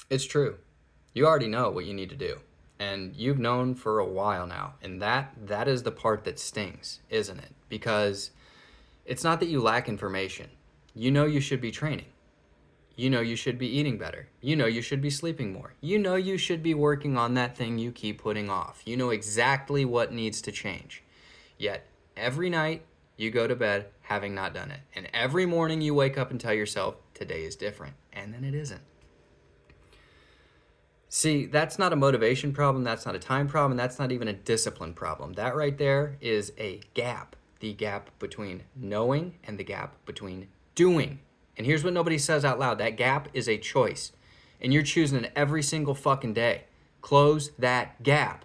It's true. You already know what you need to do. And you've known for a while now. And that is the part that stings, isn't it? Because it's not that you lack information. You know you should be training. You know you should be eating better. You know you should be sleeping more. You know you should be working on that thing you keep putting off. You know exactly what needs to change. Yet every night you go to bed having not done it. And every morning you wake up and tell yourself today is different. And then it isn't. See, that's not a motivation problem, that's not a time problem, that's not even a discipline problem. That right there is a gap. The gap between knowing and the gap between doing. And here's what nobody says out loud, that gap is a choice. And you're choosing it every single fucking day. Close that gap.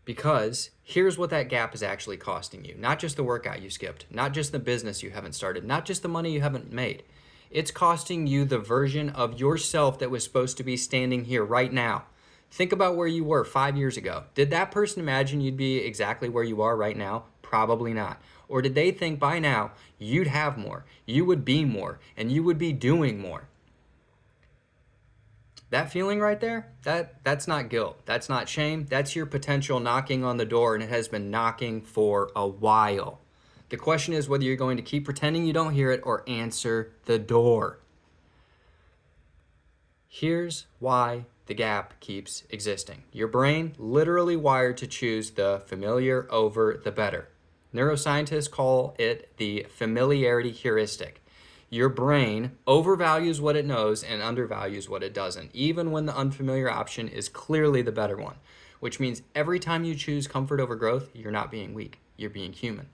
Because here's what that gap is actually costing you. Not just the workout you skipped, not just the business you haven't started, not just the money you haven't made. It's costing you the version of yourself that was supposed to be standing here right now. Think about where you were 5 years ago. Did that person imagine you'd be exactly where you are right now? Probably not. Or did they think by now you'd have more, you would be more, and you would be doing more? That feeling right there, that's not guilt. That's not shame. That's your potential knocking on the door, and it has been knocking for a while. The question is whether you're going to keep pretending you don't hear it or answer the door. Here's why the gap keeps existing. Your brain literally wired to choose the familiar over the better. Neuroscientists call it the familiarity heuristic. Your brain overvalues what it knows and undervalues what it doesn't, even when the unfamiliar option is clearly the better one, which means every time you choose comfort over growth, you're not being weak, you're being human.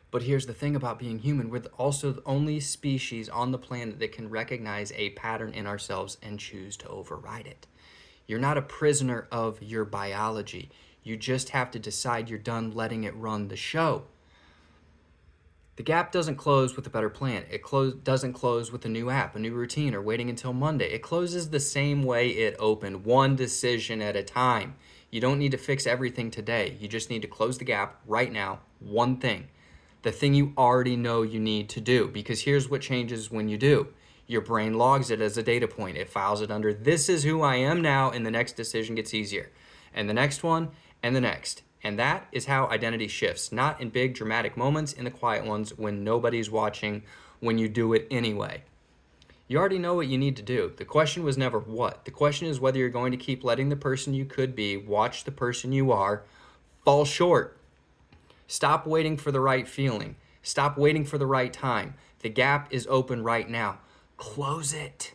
But here's the thing about being human, we're also the only species on the planet that can recognize a pattern in ourselves and choose to override it. You're not a prisoner of your biology. You just have to decide you're done letting it run the show. The gap doesn't close with a better plan. It doesn't close with a new app, a new routine, or waiting until Monday. It closes the same way it opened, one decision at a time. You don't need to fix everything today. You just need to close the gap right now, one thing. The thing you already know you need to do. Because here's what changes when you do. Your brain logs it as a data point. It files it under, this is who I am now, and the next decision gets easier. And the next one, and the next. And that is how identity shifts, not in big dramatic moments, in the quiet ones when nobody's watching, when you do it anyway. You already know what you need to do. The question was never what. The question is whether you're going to keep letting the person you could be watch the person you are fall short. Stop waiting for the right feeling. Stop waiting for the right time. The gap is open right now. Close it.